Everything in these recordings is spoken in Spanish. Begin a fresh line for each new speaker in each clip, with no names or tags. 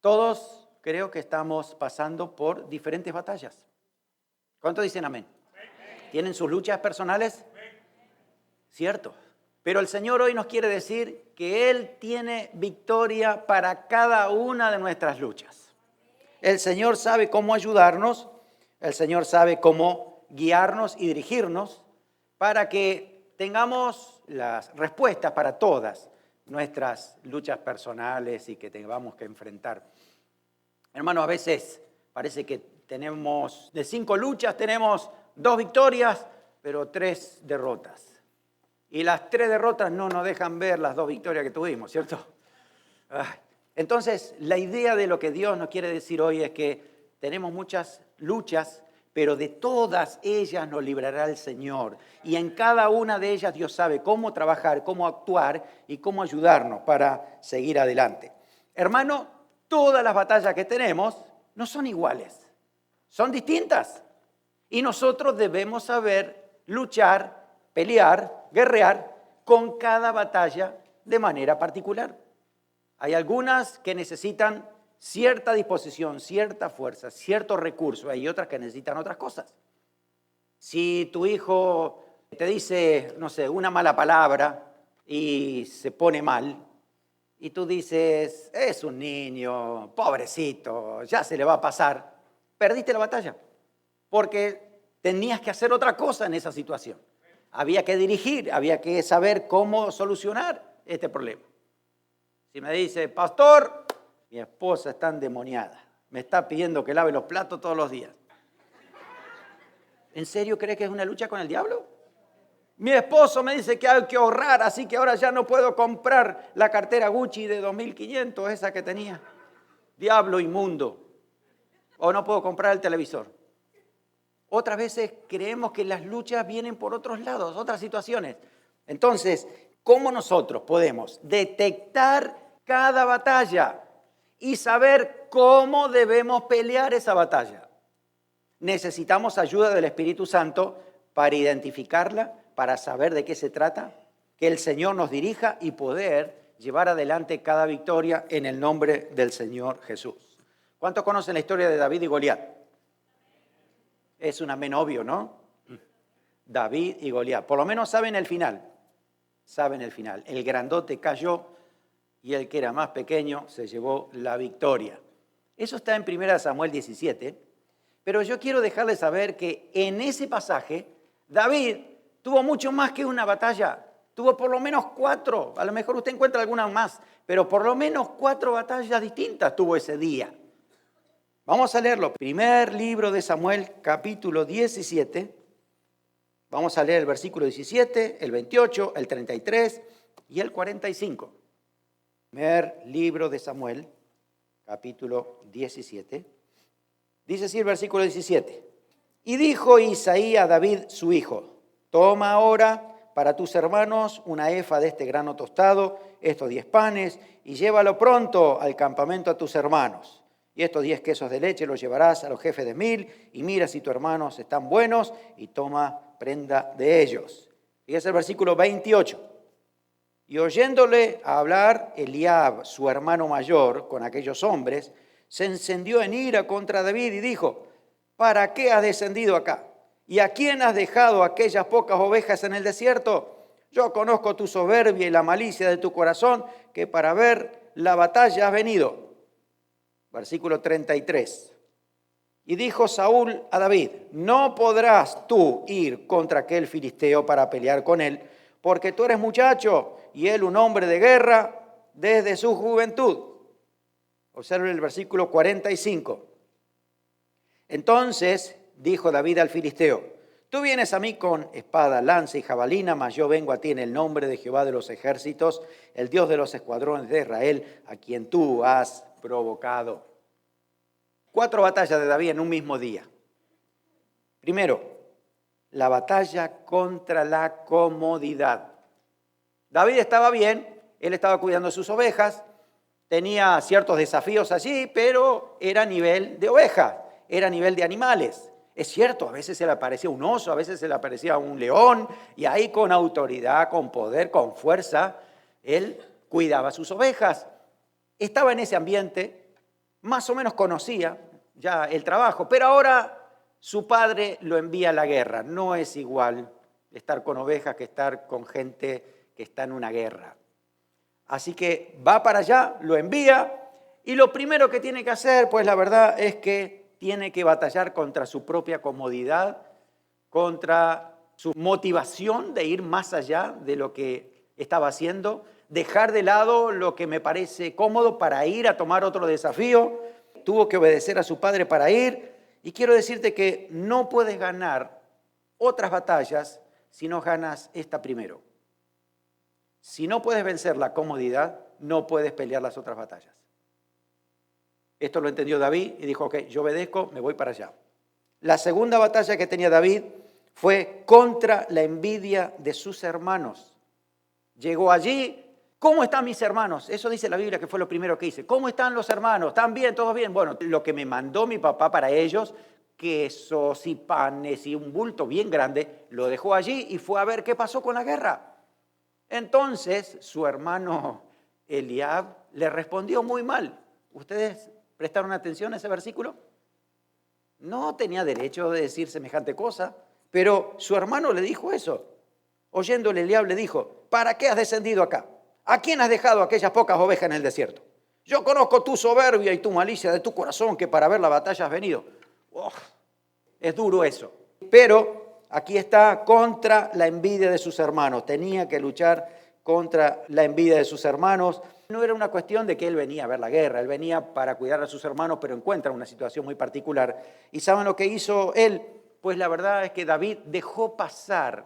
Todos creo que estamos pasando por diferentes batallas. ¿Cuántos dicen amén? ¿Tienen sus luchas personales? Cierto. Pero el Señor hoy nos quiere decir que Él tiene victoria para cada una de nuestras luchas. El Señor sabe cómo ayudarnos, el Señor sabe cómo guiarnos y dirigirnos para que tengamos las respuestas para todas nuestras luchas personales y que tengamos que enfrentar. Hermano, a veces parece que tenemos, de 5 luchas tenemos 2 victorias, pero 3 derrotas. Y las 3 derrotas no nos dejan ver las 2 victorias que tuvimos, ¿cierto? Entonces, la idea de lo que Dios nos quiere decir hoy es que tenemos muchas luchas, pero de todas ellas nos librará el Señor. Y en cada una de ellas Dios sabe cómo trabajar, cómo actuar y cómo ayudarnos para seguir adelante. Hermano, todas las batallas que tenemos no son iguales, son distintas. Y nosotros debemos saber luchar, pelear, guerrear con cada batalla de manera particular. Hay algunas que necesitan cierta disposición, cierta fuerza, cierto recurso. Hay otras que necesitan otras cosas. Si tu hijo te dice, no sé, una mala palabra y se pone mal, y tú dices, es un niño, pobrecito, ya se le va a pasar, perdiste la batalla, porque tenías que hacer otra cosa en esa situación. Había que dirigir, había que saber cómo solucionar este problema. Si me dice, pastor, mi esposa está endemoniada, me está pidiendo que lave los platos todos los días. ¿En serio crees que es una lucha con el diablo? Mi esposo me dice que hay que ahorrar, así que ahora ya no puedo comprar la cartera Gucci de 2.500, esa que tenía. Diablo inmundo. O no puedo comprar el televisor. Otras veces creemos que las luchas vienen por otros lados, otras situaciones. Entonces, ¿cómo nosotros podemos detectar cada batalla y saber cómo debemos pelear esa batalla? Necesitamos ayuda del Espíritu Santo para identificarla, para saber de qué se trata, que el Señor nos dirija y poder llevar adelante cada victoria en el nombre del Señor Jesús. ¿Cuántos conocen la historia de David y Goliat? Es un amén obvio, ¿no? David y Goliat. Por lo menos saben el final. Saben el final. El grandote cayó y el que era más pequeño se llevó la victoria. Eso está en 1 Samuel 17. Pero yo quiero dejarles saber que en ese pasaje David tuvo mucho más que una batalla. Tuvo por lo menos 4. A lo mejor usted encuentra algunas más. Pero por lo menos 4 batallas distintas tuvo ese día. Vamos a leerlo. Primer libro de Samuel, capítulo 17. Vamos a leer el versículo 17, el 28, el 33 y el 45. Primer libro de Samuel, capítulo 17. Dice así el versículo 17. Y dijo Isaí a David su hijo, toma ahora para tus hermanos una efa de este grano tostado, estos 10 panes, y llévalo pronto al campamento a tus hermanos. Y estos 10 quesos de leche los llevarás a los jefes de 1000, y mira si tus hermanos están buenos, y toma prenda de ellos. Fíjese el versículo 28. Y oyéndole hablar Eliab, su hermano mayor, con aquellos hombres, se encendió en ira contra David y dijo, ¿para qué has descendido acá? ¿Y a quién has dejado aquellas pocas ovejas en el desierto? Yo conozco tu soberbia y la malicia de tu corazón, que para ver la batalla has venido. Versículo 33. Y dijo Saúl a David, no podrás tú ir contra aquel filisteo para pelear con él, porque tú eres muchacho y él un hombre de guerra desde su juventud. Observen el versículo 45. Entonces dijo David al filisteo, tú vienes a mí con espada, lanza y jabalina, mas yo vengo a ti en el nombre de Jehová de los ejércitos, el Dios de los escuadrones de Israel, a quien tú has provocado. 4 batallas de David en un mismo día. Primero, la batalla contra la comodidad. David estaba bien, él estaba cuidando sus ovejas, tenía ciertos desafíos allí, pero era a nivel de ovejas, era a nivel de animales. Es cierto, a veces se le aparecía un oso, a veces se le aparecía un león, y ahí con autoridad, con poder, con fuerza, él cuidaba sus ovejas. Estaba en ese ambiente, más o menos conocía ya el trabajo, pero ahora su padre lo envía a la guerra. No es igual estar con ovejas que estar con gente que está en una guerra. Así que va para allá, lo envía, y lo primero que tiene que hacer, pues la verdad es que tiene que batallar contra su propia comodidad, contra su motivación de ir más allá de lo que estaba haciendo, dejar de lado lo que me parece cómodo para ir a tomar otro desafío. Tuvo que obedecer a su padre para ir, y quiero decirte que no puedes ganar otras batallas si no ganas esta primero. Si no puedes vencer la comodidad, no puedes pelear las otras batallas. Esto lo entendió David y dijo, ok, yo obedezco, me voy para allá. La segunda batalla que tenía David fue contra la envidia de sus hermanos. Llegó allí, ¿cómo están mis hermanos? Eso dice la Biblia que fue lo primero que hice. ¿Cómo están los hermanos? ¿Están bien? ¿Todos bien? Bueno, lo que me mandó mi papá para ellos, quesos y panes y un bulto bien grande, lo dejó allí y fue a ver qué pasó con la guerra. Entonces su hermano Eliab le respondió muy mal. ¿Ustedes prestaron atención a ese versículo? No tenía derecho de decir semejante cosa, pero su hermano le dijo eso. Oyéndole, Eliab le dijo, ¿para qué has descendido acá? ¿A quién has dejado aquellas pocas ovejas en el desierto? Yo conozco tu soberbia y tu malicia de tu corazón, que para ver la batalla has venido. Es duro eso. Pero aquí está contra la envidia de sus hermanos. Tenía que luchar contra la envidia de sus hermanos. No era una cuestión de que él venía a ver la guerra, él venía para cuidar a sus hermanos, pero encuentra una situación muy particular. ¿Y saben lo que hizo él? Pues la verdad es que David dejó pasar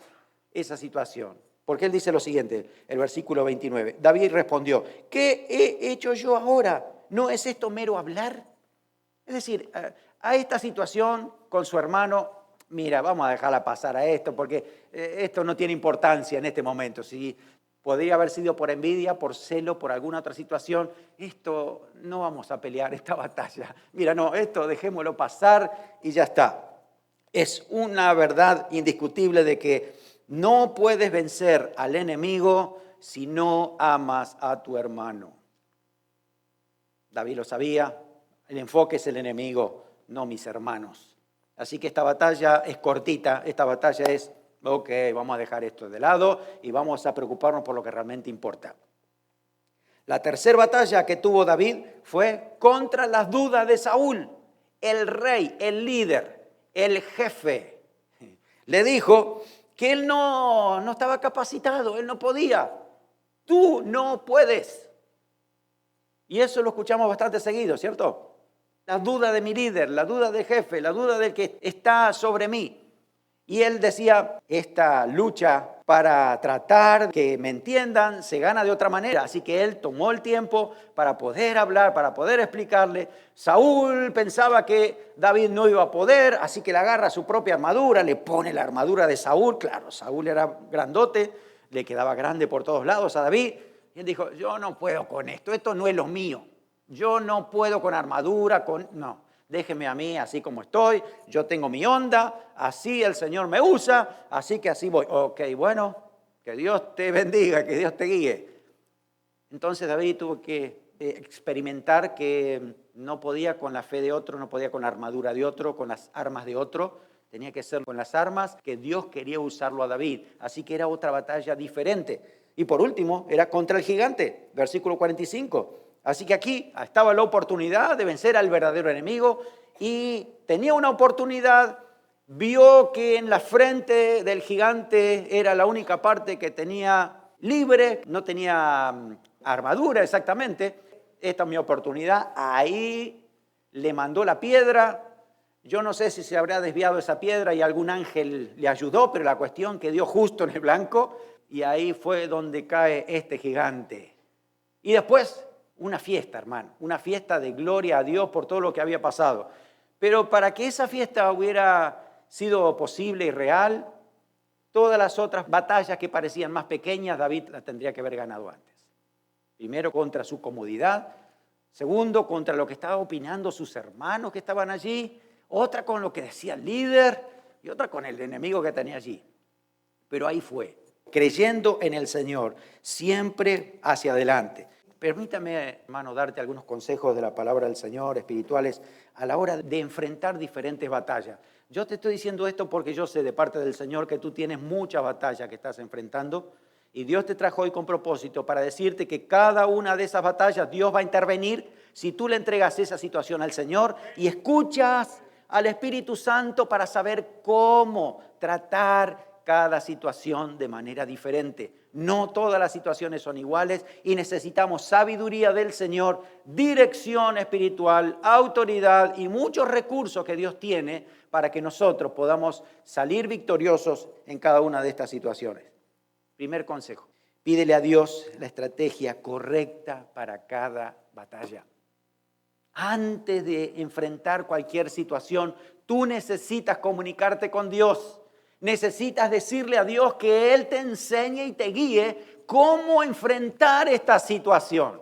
esa situación. Porque él dice lo siguiente, el versículo 29. David respondió, ¿qué he hecho yo ahora? ¿No es esto mero hablar? Es decir, a esta situación con su hermano, mira, vamos a dejarla pasar a esto, porque esto no tiene importancia en este momento. Si podría haber sido por envidia, por celo, por alguna otra situación, esto no vamos a pelear esta batalla. Mira, no, esto dejémoslo pasar y ya está. Es una verdad indiscutible de que no puedes vencer al enemigo si no amas a tu hermano. David lo sabía, el enfoque es el enemigo, no mis hermanos. Así que esta batalla es cortita, esta batalla es, ok, vamos a dejar esto de lado y vamos a preocuparnos por lo que realmente importa. La tercera batalla que tuvo David fue contra las dudas de Saúl, el rey, el líder, el jefe. Le dijo que él no estaba capacitado, él no podía. Tú no puedes. Y eso lo escuchamos bastante seguido, ¿cierto? La duda de mi líder, la duda del jefe, la duda del que está sobre mí. Y él decía, esta lucha para tratar que me entiendan se gana de otra manera. Así que él tomó el tiempo para poder hablar, para poder explicarle. Saúl pensaba que David no iba a poder, así que le agarra su propia armadura, le pone la armadura de Saúl. Claro, Saúl era grandote, le quedaba grande por todos lados a David. Y él dijo, yo no puedo con esto no es lo mío. Yo no puedo con armadura, no. Déjeme a mí así como estoy, yo tengo mi onda, así el Señor me usa, así que así voy. Ok, bueno, que Dios te bendiga, que Dios te guíe. Entonces David tuvo que experimentar que no podía con la fe de otro, no podía con la armadura de otro, con las armas de otro, tenía que ser con las armas que Dios quería usarlo a David. Así que era otra batalla diferente. Y por último, era contra el gigante, versículo 45. Así que aquí estaba la oportunidad de vencer al verdadero enemigo y tenía una oportunidad, vio que en la frente del gigante era la única parte que tenía libre, no tenía armadura exactamente. Esta es mi oportunidad, ahí le mandó la piedra. Yo no sé si se habrá desviado esa piedra y algún ángel le ayudó, pero la cuestión que dio justo en el blanco y ahí fue donde cae este gigante. Y después una fiesta, hermano, una fiesta de gloria a Dios por todo lo que había pasado. Pero para que esa fiesta hubiera sido posible y real, todas las otras batallas que parecían más pequeñas, David las tendría que haber ganado antes. Primero contra su comodidad, segundo contra lo que estaban opinando sus hermanos que estaban allí, otra con lo que decía el líder y otra con el enemigo que tenía allí. Pero ahí fue, creyendo en el Señor, siempre hacia adelante. Permítame, hermano, darte algunos consejos de la palabra del Señor, espirituales, a la hora de enfrentar diferentes batallas. Yo te estoy diciendo esto porque yo sé de parte del Señor que tú tienes muchas batallas que estás enfrentando y Dios te trajo hoy con propósito para decirte que cada una de esas batallas Dios va a intervenir si tú le entregas esa situación al Señor y escuchas al Espíritu Santo para saber cómo tratar cada situación de manera diferente. No todas las situaciones son iguales y necesitamos sabiduría del Señor, dirección espiritual, autoridad y muchos recursos que Dios tiene para que nosotros podamos salir victoriosos en cada una de estas situaciones. Primer consejo, pídele a Dios la estrategia correcta para cada batalla. Antes de enfrentar cualquier situación, tú necesitas comunicarte con Dios. Necesitas decirle a Dios que Él te enseñe y te guíe cómo enfrentar esta situación.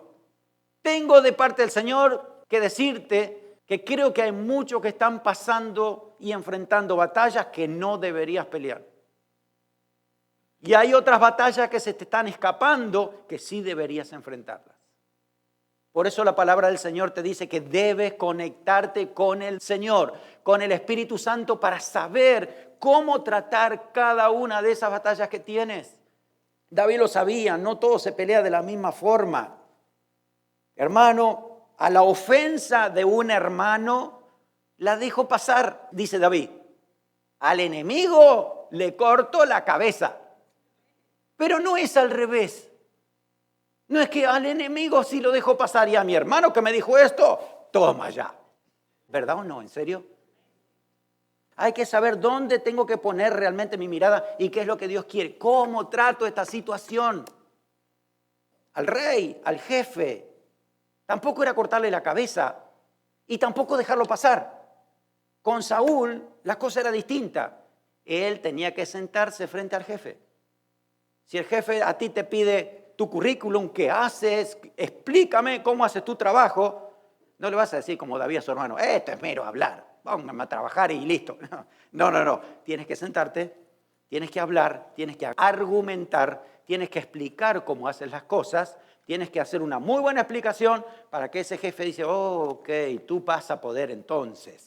Tengo de parte del Señor que decirte que creo que hay muchos que están pasando y enfrentando batallas que no deberías pelear. Y hay otras batallas que se te están escapando que sí deberías enfrentarlas. Por eso la palabra del Señor te dice que debes conectarte con el Señor, con el Espíritu Santo para saber cómo tratar cada una de esas batallas que tienes. David lo sabía, no todo se pelea de la misma forma. Hermano, a la ofensa de un hermano la dejo pasar, dice David. Al enemigo le corto la cabeza. Pero no es al revés. No es que al enemigo sí lo dejo pasar y a mi hermano que me dijo esto, toma ya. ¿Verdad o no? ¿En serio? Hay que saber dónde tengo que poner realmente mi mirada y qué es lo que Dios quiere. ¿Cómo trato esta situación? Al rey, al jefe. Tampoco era cortarle la cabeza y tampoco dejarlo pasar. Con Saúl la cosa era distinta. Él tenía que sentarse frente al jefe. Si el jefe a ti te pide tu currículum, qué haces, explícame cómo haces tu trabajo, no le vas a decir como David a su hermano, esto es mero hablar, póngame a trabajar y listo. No. Tienes que sentarte, tienes que hablar, tienes que argumentar, tienes que explicar cómo haces las cosas, tienes que hacer una muy buena explicación para que ese jefe dice, ok, tú vas a poder entonces.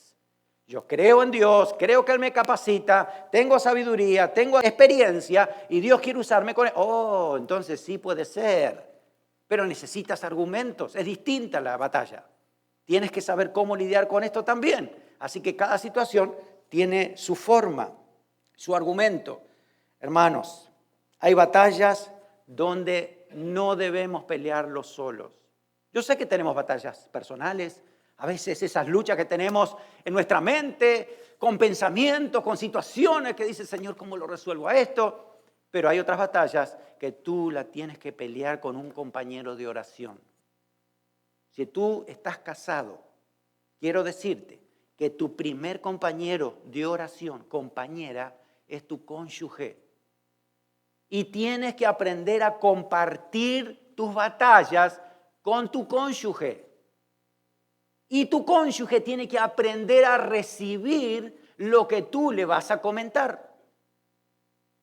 Yo creo en Dios, creo que Él me capacita, tengo sabiduría, tengo experiencia y Dios quiere usarme con Él. Oh, entonces sí puede ser, pero necesitas argumentos, es distinta la batalla. Tienes que saber cómo lidiar con esto también. Así que cada situación tiene su forma, su argumento. Hermanos, hay batallas donde no debemos pelearlos solos. Yo sé que tenemos batallas personales, a veces esas luchas que tenemos en nuestra mente, con pensamientos, con situaciones que dice, Señor, ¿cómo lo resuelvo a esto? Pero hay otras batallas que tú la tienes que pelear con un compañero de oración. Si tú estás casado, quiero decirte que tu primer compañero de oración, compañera, es tu cónyuge. Y tienes que aprender a compartir tus batallas con tu cónyuge. Y tu cónyuge tiene que aprender a recibir lo que tú le vas a comentar.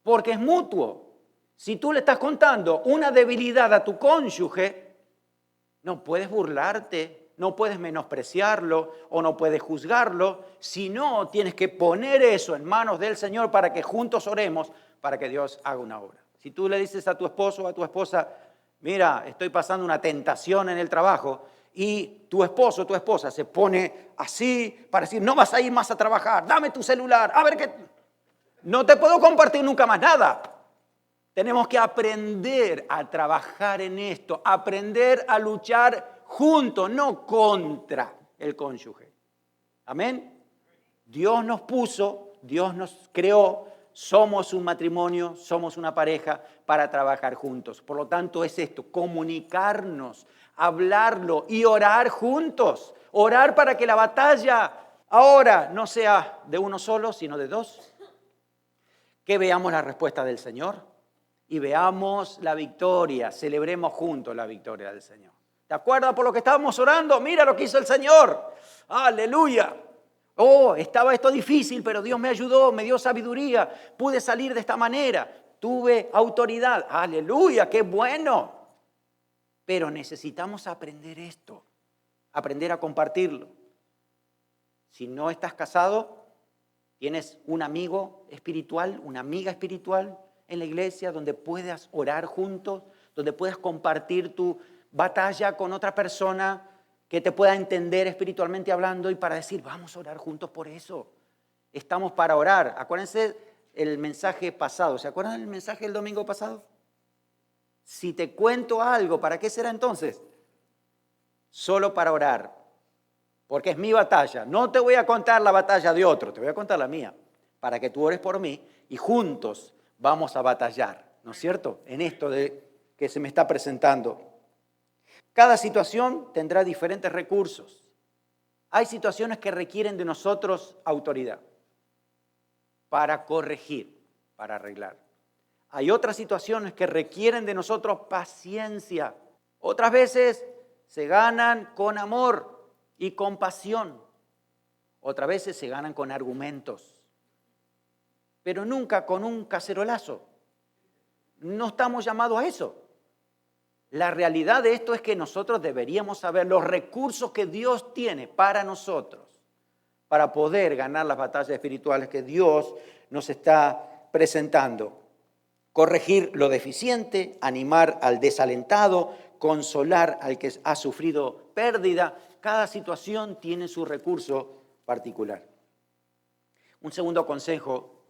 Porque es mutuo. Si tú le estás contando una debilidad a tu cónyuge, no puedes burlarte, no puedes menospreciarlo o no puedes juzgarlo, sino tienes que poner eso en manos del Señor para que juntos oremos para que Dios haga una obra. Si tú le dices a tu esposo o a tu esposa, mira, estoy pasando una tentación en el trabajo, y tu esposo o tu esposa se pone así para decir, no vas a ir más a trabajar, dame tu celular, a ver qué... No te puedo compartir nunca más nada. Tenemos que aprender a trabajar en esto, aprender a luchar juntos, no contra el cónyuge. Amén. Dios nos puso, Dios nos creó, somos un matrimonio, somos una pareja para trabajar juntos. Por lo tanto es esto, comunicarnos, hablarlo y orar juntos. Orar para que la batalla ahora no sea de uno solo, sino de dos. Que veamos la respuesta del Señor y veamos la victoria, celebremos juntos la victoria del Señor. ¿Te acuerdas por lo que estábamos orando? Mira lo que hizo el Señor. ¡Aleluya! Oh, estaba esto difícil, pero Dios me ayudó, me dio sabiduría. Pude salir de esta manera. Tuve autoridad. ¡Aleluya! ¡Qué bueno! Pero necesitamos aprender esto, aprender a compartirlo. Si no estás casado, tienes un amigo espiritual, una amiga espiritual en la iglesia donde puedas orar juntos, donde puedas compartir tu batalla con otra persona que te pueda entender espiritualmente hablando y para decir, vamos a orar juntos por eso. Estamos para orar. Acuérdense el mensaje pasado. ¿Se acuerdan del mensaje del domingo pasado? Si te cuento algo, ¿para qué será entonces? Solo para orar, porque es mi batalla. No te voy a contar la batalla de otro, te voy a contar la mía, para que tú ores por mí y juntos vamos a batallar, ¿no es cierto? En esto que se me está presentando. Cada situación tendrá diferentes recursos. Hay situaciones que requieren de nosotros autoridad para corregir, para arreglar. Hay otras situaciones que requieren de nosotros paciencia. Otras veces se ganan con amor y compasión. Otras veces se ganan con argumentos. Pero nunca con un cacerolazo. No estamos llamados a eso. La realidad de esto es que nosotros deberíamos saber los recursos que Dios tiene para nosotros, para poder ganar las batallas espirituales que Dios nos está presentando. Corregir lo deficiente, animar al desalentado, consolar al que ha sufrido pérdida. Cada situación tiene su recurso particular. Un segundo consejo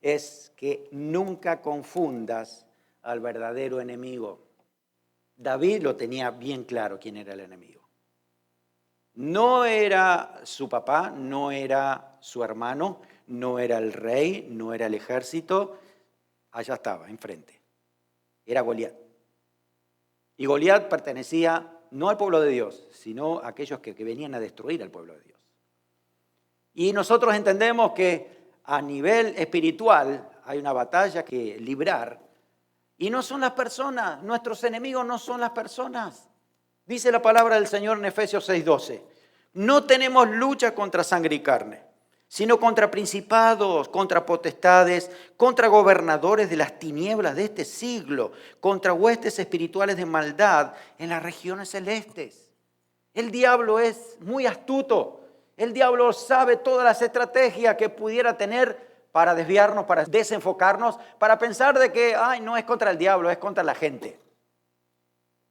es que nunca confundas al verdadero enemigo. David lo tenía bien claro quién era el enemigo. No era su papá, no era su hermano, no era el rey, no era el ejército. Allá estaba, enfrente. Era Goliat. Y Goliat pertenecía no al pueblo de Dios, sino a aquellos que venían a destruir al pueblo de Dios. Y nosotros entendemos que a nivel espiritual hay una batalla que librar. Y no son las personas, nuestros enemigos no son las personas. Dice la palabra del Señor en Efesios 6:12. No tenemos lucha contra sangre y carne, sino contra principados, contra potestades, contra gobernadores de las tinieblas de este siglo, contra huestes espirituales de maldad en las regiones celestes. El diablo es muy astuto. El diablo sabe todas las estrategias que pudiera tener para desviarnos, para desenfocarnos, para pensar de que, no es contra el diablo, es contra la gente.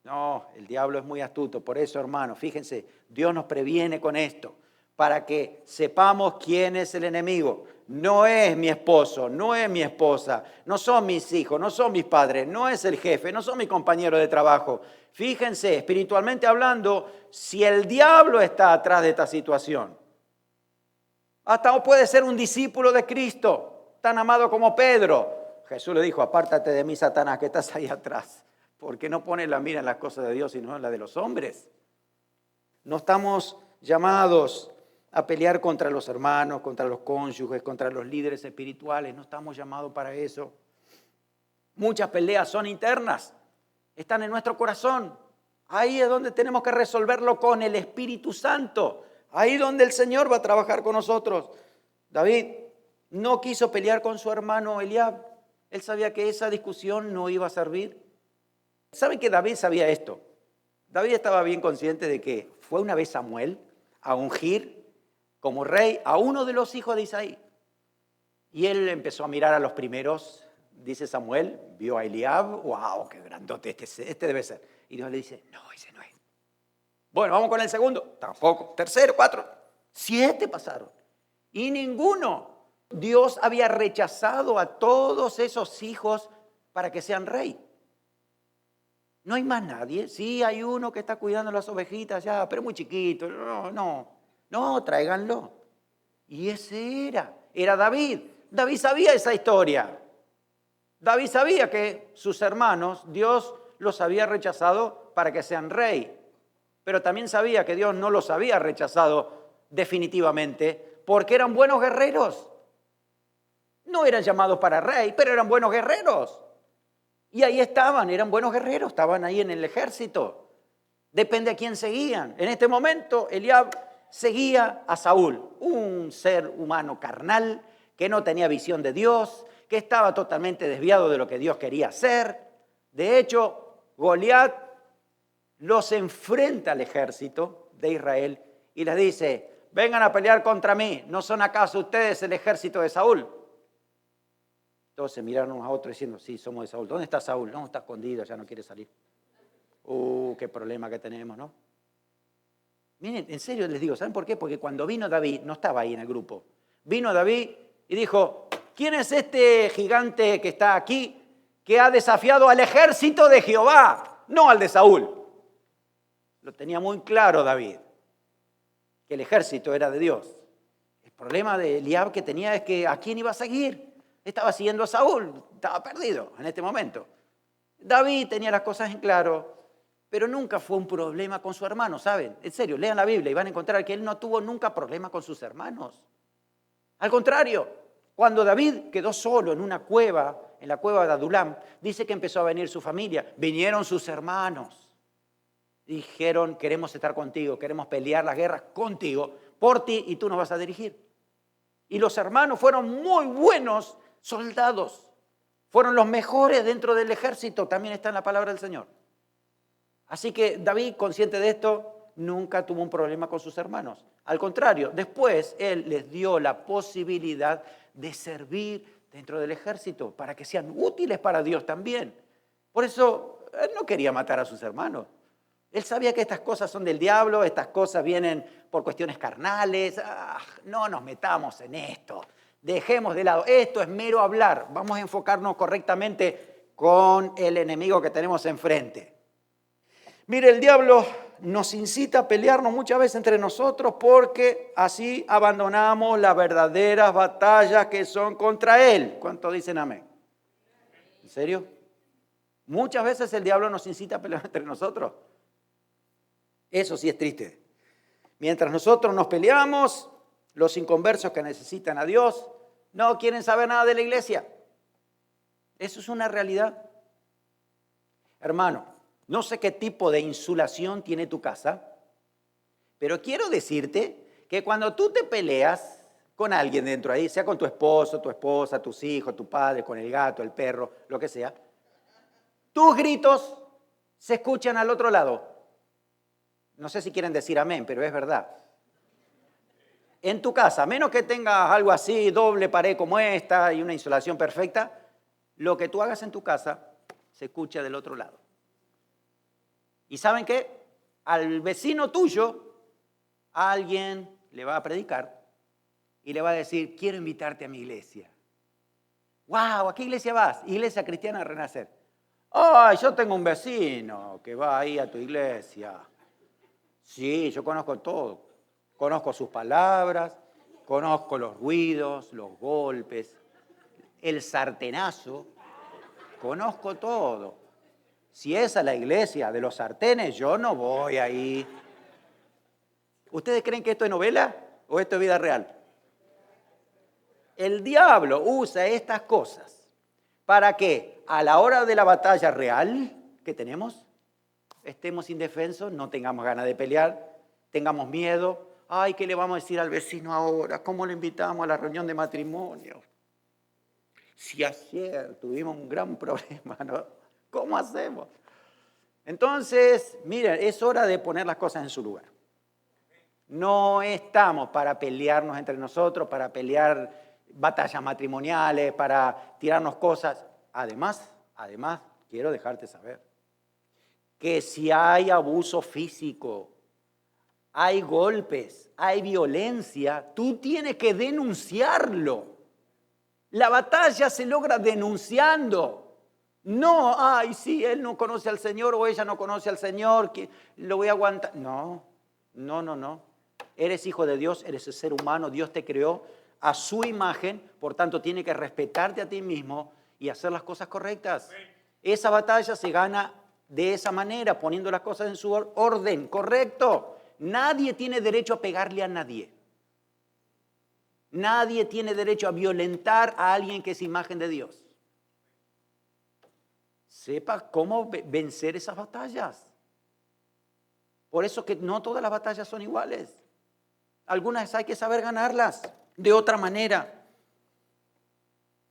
No, el diablo es muy astuto. Por eso, hermanos, fíjense, Dios nos previene con esto, para que sepamos quién es el enemigo. No es mi esposo, no es mi esposa, no son mis hijos, no son mis padres, no es el jefe, no son mis compañeros de trabajo. Fíjense, espiritualmente hablando, si el diablo está atrás de esta situación, hasta puede ser un discípulo de Cristo, tan amado como Pedro. Jesús le dijo, apártate de mí, Satanás, que estás ahí atrás, porque no pones la mira en las cosas de Dios, sino en las de los hombres. No estamos llamados a pelear contra los hermanos, contra los cónyuges, contra los líderes espirituales. No estamos llamados para eso. Muchas peleas son internas, están en nuestro corazón. Ahí es donde tenemos que resolverlo con el Espíritu Santo. Ahí donde el Señor va a trabajar con nosotros. David no quiso pelear con su hermano Eliab. Él sabía que esa discusión no iba a servir. ¿Saben que David sabía esto? David estaba bien consciente de que fue una vez Samuel a ungir como rey a uno de los hijos de Isaí. Y él empezó a mirar a los primeros, dice Samuel, vio a Eliab, wow, qué grandote, este debe ser. Y Dios le dice, no, ese no es. Bueno, vamos con el segundo, tampoco. Tercero, 4, 7 pasaron. Y ninguno. Dios había rechazado a todos esos hijos para que sean rey. No hay más nadie. Sí, hay uno que está cuidando las ovejitas ya, pero muy chiquito. No, tráiganlo. Y ese era David. David sabía esa historia. David sabía que sus hermanos, Dios los había rechazado para que sean rey. Pero también sabía que Dios no los había rechazado definitivamente porque eran buenos guerreros. No eran llamados para rey, pero eran buenos guerreros. Y ahí estaban, eran buenos guerreros, estaban ahí en el ejército. Depende a quién seguían. En este momento, Eliab seguía a Saúl, un ser humano carnal que no tenía visión de Dios, que estaba totalmente desviado de lo que Dios quería hacer. De hecho, Goliat los enfrenta al ejército de Israel y les dice, vengan a pelear contra mí, ¿no son acaso ustedes el ejército de Saúl? Todos se miraron unos a otros diciendo, sí, somos de Saúl. ¿Dónde está Saúl? No, está escondido, ya no quiere salir. Qué problema que tenemos, ¿no? Miren, en serio les digo, ¿saben por qué? Porque cuando vino David, no estaba ahí en el grupo. Vino David y dijo, ¿quién es este gigante que está aquí que ha desafiado al ejército de Jehová? No al de Saúl. Lo tenía muy claro David, que el ejército era de Dios. El problema de Eliab que tenía es que ¿a quién iba a seguir? Estaba siguiendo a Saúl, estaba perdido en este momento. David tenía las cosas en claro, pero nunca fue un problema con su hermano, ¿saben? En serio, lean la Biblia y van a encontrar que él no tuvo nunca problema con sus hermanos. Al contrario, cuando David quedó solo en una cueva, en la cueva de Adulam, dice que empezó a venir su familia. Vinieron sus hermanos. Dijeron, queremos estar contigo, queremos pelear las guerras contigo, por ti, y tú nos vas a dirigir. Y los hermanos fueron muy buenos soldados. Fueron los mejores dentro del ejército, también está en la palabra del Señor. Así que David, consciente de esto, nunca tuvo un problema con sus hermanos. Al contrario, después él les dio la posibilidad de servir dentro del ejército para que sean útiles para Dios también. Por eso él no quería matar a sus hermanos. Él sabía que estas cosas son del diablo, estas cosas vienen por cuestiones carnales. No nos metamos en esto. Dejemos de lado. Esto es mero hablar. Vamos a enfocarnos correctamente con el enemigo que tenemos enfrente. Mire, el diablo nos incita a pelearnos muchas veces entre nosotros porque así abandonamos las verdaderas batallas que son contra él. ¿Cuántos dicen amén? ¿En serio? Muchas veces el diablo nos incita a pelear entre nosotros. Eso sí es triste. Mientras nosotros nos peleamos, los inconversos que necesitan a Dios no quieren saber nada de la iglesia. Eso es una realidad. Hermano, no sé qué tipo de insulación tiene tu casa, pero quiero decirte que cuando tú te peleas con alguien dentro ahí, sea con tu esposo, tu esposa, tus hijos, tu padre, con el gato, el perro, lo que sea, tus gritos se escuchan al otro lado. No sé si quieren decir amén, pero es verdad. En tu casa, a menos que tengas algo así, doble pared como esta y una insolación perfecta, lo que tú hagas en tu casa se escucha del otro lado. ¿Y saben qué? Al vecino tuyo, alguien le va a predicar y le va a decir, quiero invitarte a mi iglesia. ¡Wow! ¿A qué iglesia vas? Iglesia Cristiana Renacer. ¡Ay, yo tengo un vecino que va ahí a tu iglesia! Sí, yo conozco todo. Conozco sus palabras, conozco los ruidos, los golpes, el sartenazo. Conozco todo. Si esa es la iglesia de los sartenes, yo no voy ahí. ¿Ustedes creen que esto es novela o esto es vida real? El diablo usa estas cosas para que a la hora de la batalla real que tenemos, estemos indefensos, no tengamos ganas de pelear, tengamos miedo. Ay, ¿qué le vamos a decir al vecino ahora? ¿Cómo le invitamos a la reunión de matrimonio? Si ayer tuvimos un gran problema, ¿no? ¿Cómo hacemos? Entonces, miren, es hora de poner las cosas en su lugar. No estamos para pelearnos entre nosotros, para pelear batallas matrimoniales, para tirarnos cosas. Además, quiero dejarte saber que si hay abuso físico, hay golpes, hay violencia, tú tienes que denunciarlo. La batalla se logra denunciando. No, ay, sí, él no conoce al Señor o ella no conoce al Señor, que lo voy a aguantar. No. Eres hijo de Dios, eres el ser humano, Dios te creó a su imagen, por tanto tiene que respetarte a ti mismo y hacer las cosas correctas. Esa batalla se gana de esa manera, poniendo las cosas en su orden, correcto. Nadie tiene derecho a pegarle a nadie. Nadie tiene derecho a violentar a alguien que es imagen de Dios. Sepa cómo vencer esas batallas. Por eso que no todas las batallas son iguales. Algunas hay que saber ganarlas de otra manera.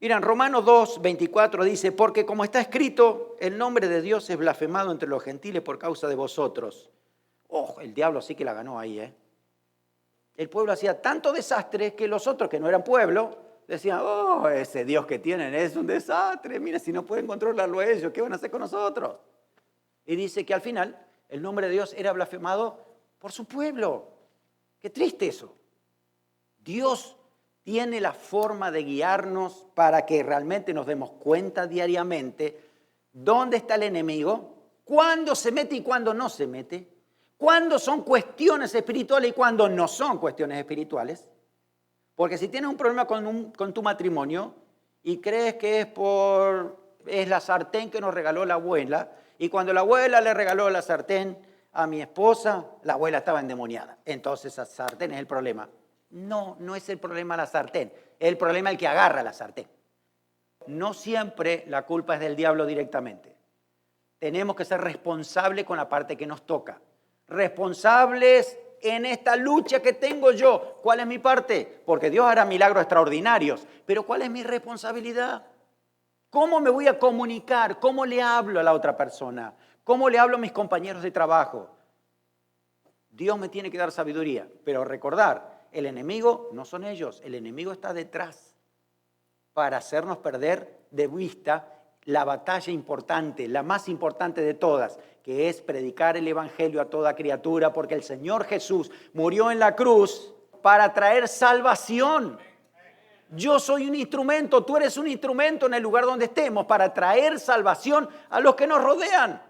Miren, Romanos 2, 24 dice, porque como está escrito, el nombre de Dios es blasfemado entre los gentiles por causa de vosotros. Oh, el diablo sí que la ganó ahí, ¿eh? El pueblo hacía tanto desastre que los otros, que no eran pueblo, decían, oh, ese Dios que tienen es un desastre. Mira, si no pueden controlarlo ellos, ¿qué van a hacer con nosotros? Y dice que al final el nombre de Dios era blasfemado por su pueblo. Qué triste eso. Dios tiene la forma de guiarnos para que realmente nos demos cuenta diariamente dónde está el enemigo, cuándo se mete y cuándo no se mete, cuándo son cuestiones espirituales y cuándo no son cuestiones espirituales. Porque si tienes un problema con tu matrimonio y crees que es la sartén que nos regaló la abuela, y cuando la abuela le regaló la sartén a mi esposa, la abuela estaba endemoniada. Entonces esa sartén es el problema. No, no es el problema la sartén, es el problema el que agarra la sartén. No siempre la culpa es del diablo directamente. Tenemos que ser responsables con la parte que nos toca. Responsables en esta lucha que tengo yo. ¿Cuál es mi parte? Porque Dios hará milagros extraordinarios. Pero ¿cuál es mi responsabilidad? ¿Cómo me voy a comunicar? ¿Cómo le hablo a la otra persona? ¿Cómo le hablo a mis compañeros de trabajo? Dios me tiene que dar sabiduría. Pero recordar, el enemigo no son ellos. El enemigo está detrás para hacernos perder de vista la batalla importante, la más importante de todas, que es predicar el evangelio a toda criatura, porque el Señor Jesús murió en la cruz para traer salvación. Yo soy un instrumento, tú eres un instrumento en el lugar donde estemos para traer salvación a los que nos rodean.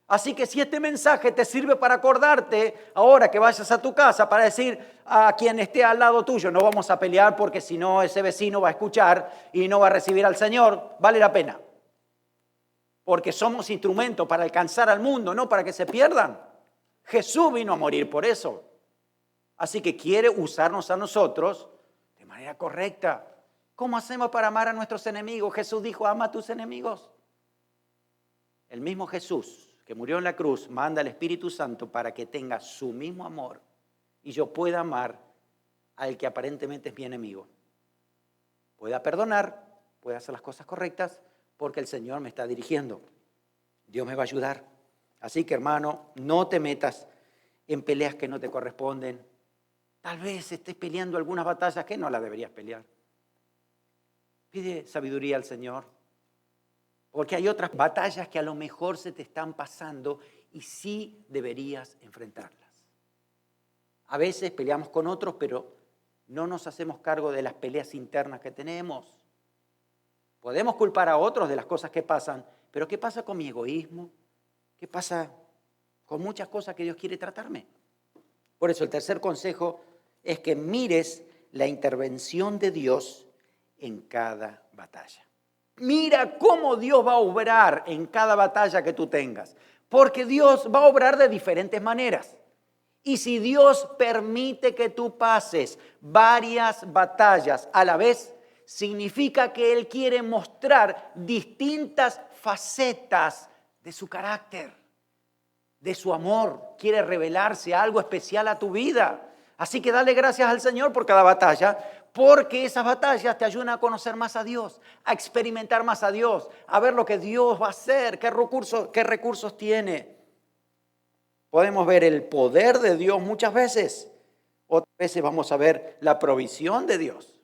Así que si este mensaje te sirve para acordarte, ahora que vayas a tu casa, para decir a quien esté al lado tuyo, no vamos a pelear porque si no ese vecino va a escuchar y no va a recibir al Señor, vale la pena. Porque somos instrumentos para alcanzar al mundo, no para que se pierdan. Jesús vino a morir por eso. Así que quiere usarnos a nosotros de manera correcta. ¿Cómo hacemos para amar a nuestros enemigos? Jesús dijo, ama a tus enemigos. El mismo Jesús que murió en la cruz manda al Espíritu Santo para que tenga su mismo amor y yo pueda amar al que aparentemente es mi enemigo. Pueda perdonar, pueda hacer las cosas correctas porque el Señor me está dirigiendo. Dios me va a ayudar. Así que, hermano, no te metas en peleas que no te corresponden. Tal vez estés peleando algunas batallas que no las deberías pelear. Pide sabiduría al Señor. Porque hay otras batallas que a lo mejor se te están pasando y sí deberías enfrentarlas. A veces peleamos con otros, pero no nos hacemos cargo de las peleas internas que tenemos. Podemos culpar a otros de las cosas que pasan, pero ¿qué pasa con mi egoísmo? ¿Qué pasa con muchas cosas que Dios quiere tratarme? Por eso el tercer consejo es que mires la intervención de Dios en cada batalla. Mira cómo Dios va a obrar en cada batalla que tú tengas, porque Dios va a obrar de diferentes maneras. Y si Dios permite que tú pases varias batallas a la vez, significa que Él quiere mostrar distintas facetas de su carácter, de su amor. Quiere revelarse algo especial a tu vida. Así que dale gracias al Señor por cada batalla, porque esas batallas te ayudan a conocer más a Dios, a experimentar más a Dios, a ver lo que Dios va a hacer, qué recursos tiene. Podemos ver el poder de Dios muchas veces. Otras veces vamos a ver la provisión de Dios.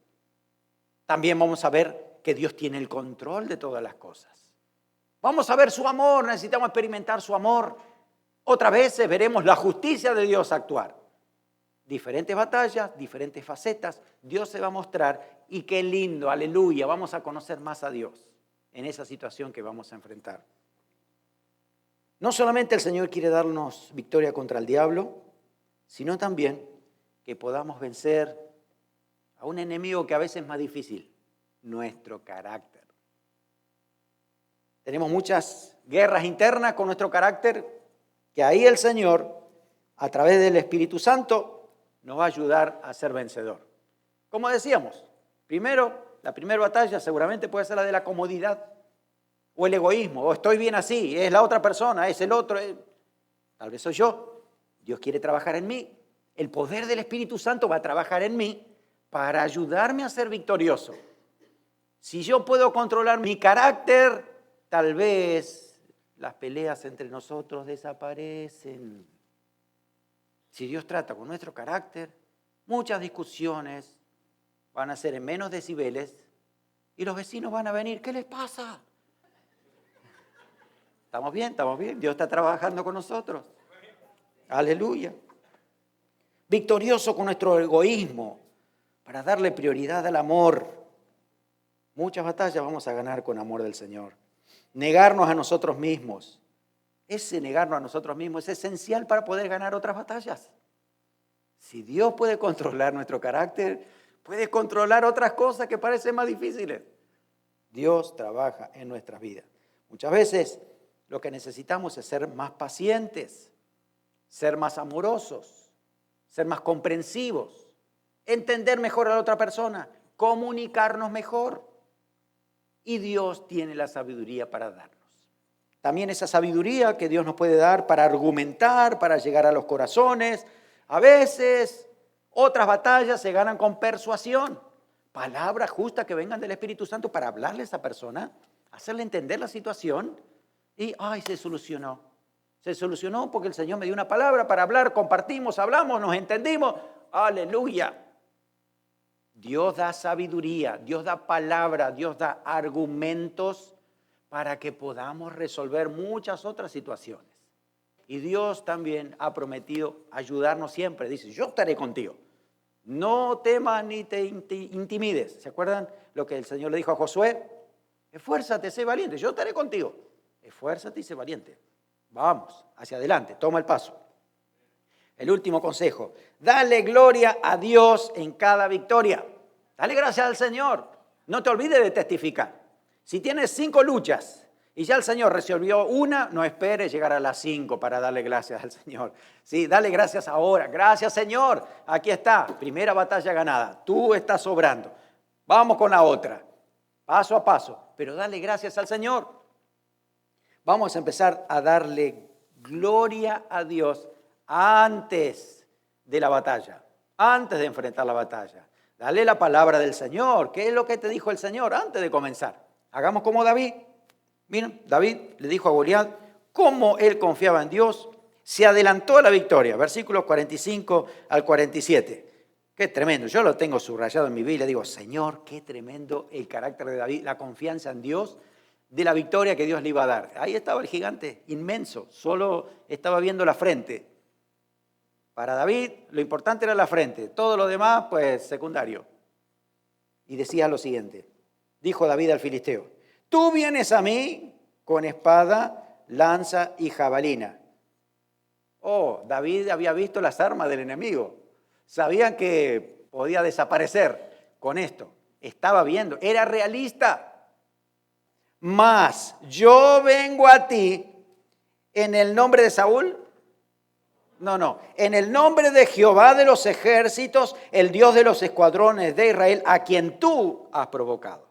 También vamos a ver que Dios tiene el control de todas las cosas. Vamos a ver su amor, necesitamos experimentar su amor. Otras veces veremos la justicia de Dios actuar. Diferentes batallas, diferentes facetas, Dios se va a mostrar y qué lindo, aleluya, vamos a conocer más a Dios en esa situación que vamos a enfrentar. No solamente el Señor quiere darnos victoria contra el diablo, sino también que podamos vencer a un enemigo que a veces es más difícil, nuestro carácter. Tenemos muchas guerras internas con nuestro carácter, que ahí el Señor, a través del Espíritu Santo, nos va a ayudar a ser vencedor. Como decíamos, la primera batalla seguramente puede ser la de la comodidad o el egoísmo, o estoy bien así, es la otra persona, es el otro, tal vez soy yo. Dios quiere trabajar en mí. El poder del Espíritu Santo va a trabajar en mí para ayudarme a ser victorioso. Si yo puedo controlar mi carácter, tal vez las peleas entre nosotros desaparecen. Si Dios trata con nuestro carácter, muchas discusiones van a ser en menos decibeles y los vecinos van a venir. ¿Qué les pasa? ¿Estamos bien? ¿Estamos bien? Dios está trabajando con nosotros. Aleluya. Victorioso con nuestro egoísmo para darle prioridad al amor. Muchas batallas vamos a ganar con amor del Señor. Negarnos a nosotros mismos. Ese negarnos a nosotros mismos es esencial para poder ganar otras batallas. Si Dios puede controlar nuestro carácter, puede controlar otras cosas que parecen más difíciles. Dios trabaja en nuestras vidas. Muchas veces lo que necesitamos es ser más pacientes, ser más amorosos, ser más comprensivos, entender mejor a la otra persona, comunicarnos mejor. Y Dios tiene la sabiduría para darnos. También esa sabiduría que Dios nos puede dar para argumentar, para llegar a los corazones. A veces otras batallas se ganan con persuasión. Palabras justas que vengan del Espíritu Santo para hablarle a esa persona, hacerle entender la situación y se solucionó. Se solucionó porque el Señor me dio una palabra para hablar, compartimos, hablamos, nos entendimos. Aleluya. Dios da sabiduría, Dios da palabra, Dios da argumentos para que podamos resolver muchas otras situaciones. Y Dios también ha prometido ayudarnos siempre. Dice, yo estaré contigo. No temas ni te intimides. ¿Se acuerdan lo que el Señor le dijo a Josué? Esfuérzate, sé valiente, yo estaré contigo. Esfuérzate y sé valiente. Vamos, hacia adelante, toma el paso. El último consejo, dale gloria a Dios en cada victoria. Dale gracias al Señor. No te olvides de testificar. Si tienes 5 luchas y ya el Señor resolvió una, no esperes llegar a las 5 para darle gracias al Señor. Sí, dale gracias ahora. Gracias, Señor. Aquí está, primera batalla ganada. Tú estás sobrando. Vamos con la otra, paso a paso. Pero dale gracias al Señor. Vamos a empezar a darle gloria a Dios antes de la batalla, antes de enfrentar la batalla. Dale la palabra del Señor. ¿Qué es lo que te dijo el Señor antes de comenzar? Hagamos como David. Miren, David le dijo a Goliat cómo él confiaba en Dios, se adelantó a la victoria. Versículos 45 al 47. Qué tremendo. Yo lo tengo subrayado en mi Biblia. Digo, Señor, qué tremendo el carácter de David, la confianza en Dios, de la victoria que Dios le iba a dar. Ahí estaba el gigante, inmenso. Solo estaba viendo la frente. Para David lo importante era la frente, todo lo demás pues secundario. Y decía lo siguiente, dijo David al filisteo, tú vienes a mí con espada, lanza y jabalina. David había visto las armas del enemigo, sabían que podía desaparecer con esto, estaba viendo, era realista. Mas yo vengo a ti en el nombre de Saúl. No. En el nombre de Jehová de los ejércitos, el Dios de los escuadrones de Israel, a quien tú has provocado.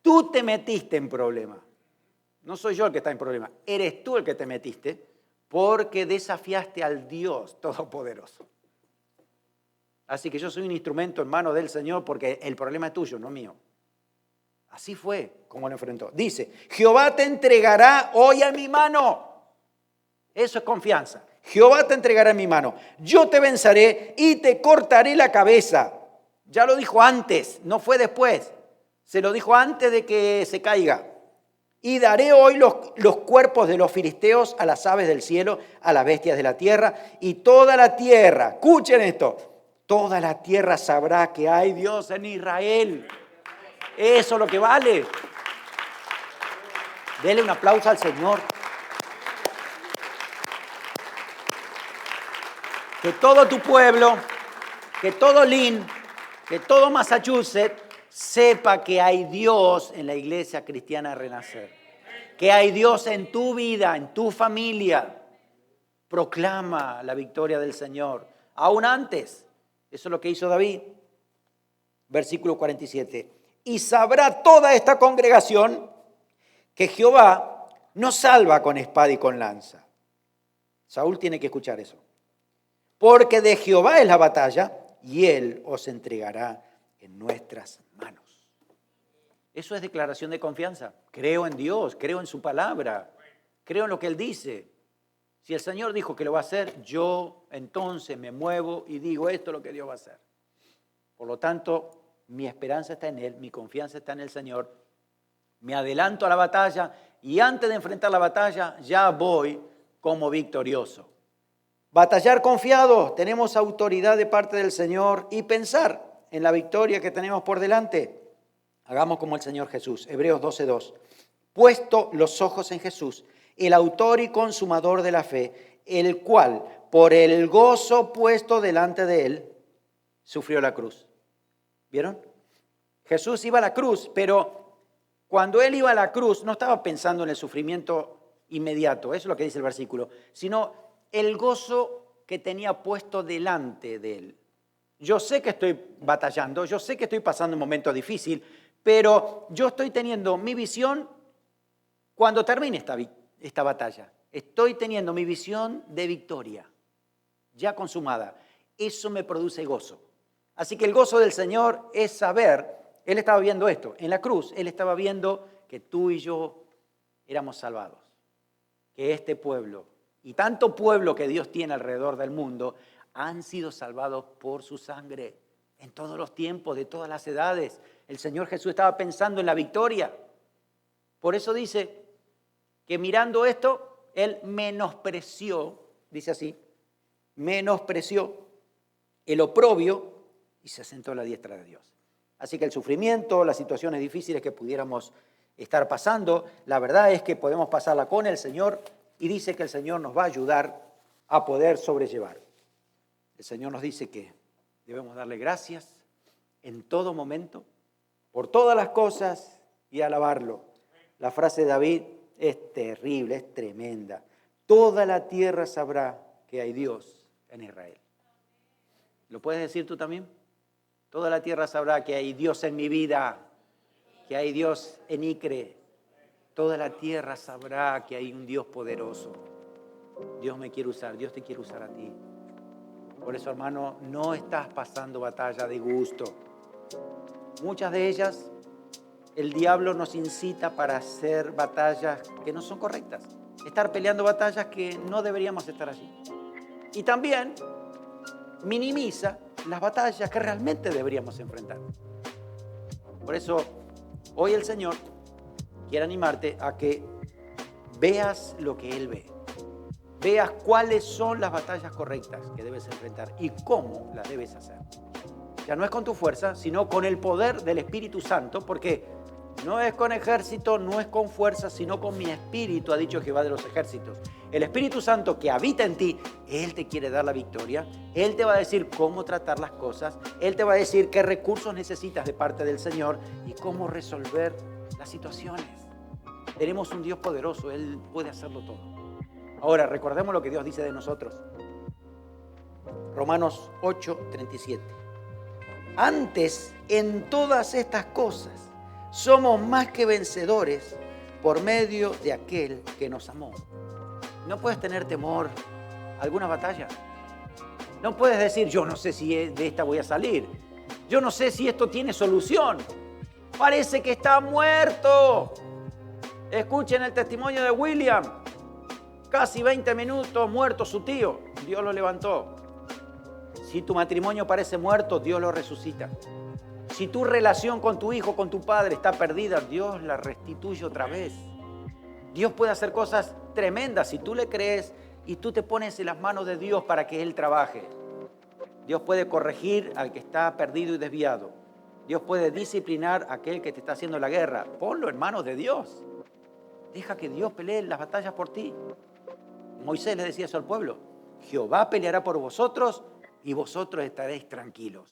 Tú te metiste en problema. No soy yo el que está en problema. Eres tú el que te metiste porque desafiaste al Dios Todopoderoso. Así que yo soy un instrumento en manos del Señor porque el problema es tuyo, no mío. Así fue como lo enfrentó. Dice, Jehová te entregará hoy a mi mano. Eso es confianza. Jehová te entregará en mi mano. Yo te venceré y te cortaré la cabeza. Ya lo dijo antes, no fue después. Se lo dijo antes de que se caiga. Y daré hoy los cuerpos de los filisteos a las aves del cielo, a las bestias de la tierra. Y toda la tierra, escuchen esto, toda la tierra sabrá que hay Dios en Israel. Eso es lo que vale. Dele un aplauso al Señor. Que todo tu pueblo, que todo Lynn, que todo Massachusetts sepa que hay Dios en la iglesia cristiana Renacer. Que hay Dios en tu vida, en tu familia. Proclama la victoria del Señor. Aún antes, eso es lo que hizo David. Versículo 47. Y sabrá toda esta congregación que Jehová no salva con espada y con lanza. Saúl tiene que escuchar eso. Porque de Jehová es la batalla y Él os entregará en nuestras manos. Eso es declaración de confianza. Creo en Dios, creo en su palabra, creo en lo que Él dice. Si el Señor dijo que lo va a hacer, yo entonces me muevo y digo esto es lo que Dios va a hacer. Por lo tanto, mi esperanza está en Él, mi confianza está en el Señor. Me adelanto a la batalla y antes de enfrentar la batalla ya voy como victorioso. Batallar confiados, tenemos autoridad de parte del Señor y pensar en la victoria que tenemos por delante. Hagamos como el Señor Jesús. Hebreos 12:2. Puesto los ojos en Jesús, el autor y consumador de la fe, el cual, por el gozo puesto delante de él, sufrió la cruz. ¿Vieron? Jesús iba a la cruz, pero cuando él iba a la cruz no estaba pensando en el sufrimiento inmediato, eso es lo que dice el versículo, sino el gozo que tenía puesto delante de él. Yo sé que estoy batallando, yo sé que estoy pasando un momento difícil, pero yo estoy teniendo mi visión cuando termine esta batalla. Estoy teniendo mi visión de victoria, ya consumada. Eso me produce gozo. Así que el gozo del Señor es saber, Él estaba viendo esto, en la cruz, Él estaba viendo que tú y yo éramos salvados, que este pueblo y tanto pueblo que Dios tiene alrededor del mundo han sido salvados por su sangre en todos los tiempos, de todas las edades. El Señor Jesús estaba pensando en la victoria. Por eso dice que mirando esto, Él menospreció, dice así, menospreció el oprobio y se sentó a la diestra de Dios. Así que el sufrimiento, las situaciones difíciles que pudiéramos estar pasando, la verdad es que podemos pasarla con el Señor y dice que el Señor nos va a ayudar a poder sobrellevar. El Señor nos dice que debemos darle gracias en todo momento, por todas las cosas y alabarlo. La frase de David es terrible, es tremenda. Toda la tierra sabrá que hay Dios en Israel. ¿Lo puedes decir tú también? Toda la tierra sabrá que hay Dios en mi vida, que hay Dios en Icre. Toda la tierra sabrá que hay un Dios poderoso. Dios me quiere usar, Dios te quiere usar a ti. Por eso, hermano, no estás pasando batalla de gusto. Muchas de ellas, el diablo nos incita para hacer batallas que no son correctas. Estar peleando batallas que no deberíamos estar allí. Y también minimiza las batallas que realmente deberíamos enfrentar. Por eso, hoy el Señor quiere animarte a que veas lo que Él ve. Veas cuáles son las batallas correctas que debes enfrentar y cómo las debes hacer. Ya no es con tu fuerza, sino con el poder del Espíritu Santo, porque no es con ejército, no es con fuerza, sino con mi espíritu, ha dicho Jehová de los ejércitos. El Espíritu Santo que habita en ti, Él te quiere dar la victoria, Él te va a decir cómo tratar las cosas, Él te va a decir qué recursos necesitas de parte del Señor y cómo resolver las situaciones. Tenemos un Dios poderoso, Él puede hacerlo todo. Ahora, recordemos lo que Dios dice de nosotros. Romanos 8:37. Antes, en todas estas cosas, somos más que vencedores por medio de aquel que nos amó. No puedes tener temor a alguna batalla. No puedes decir, yo no sé si de esta voy a salir. Yo no sé si esto tiene solución. Parece que está muerto. Escuchen el testimonio de William. Casi 20 minutos muerto su tío. Dios lo levantó. Si tu matrimonio parece muerto, Dios lo resucita. Si tu relación con tu hijo, con tu padre está perdida, Dios la restituye otra vez. Dios puede hacer cosas tremendas si tú le crees y tú te pones en las manos de Dios para que Él trabaje. Dios puede corregir al que está perdido y desviado. Dios puede disciplinar a aquel que te está haciendo la guerra. Ponlo en manos de Dios. Deja que Dios pelee las batallas por ti. Moisés le decía eso al pueblo. Jehová peleará por vosotros y vosotros estaréis tranquilos.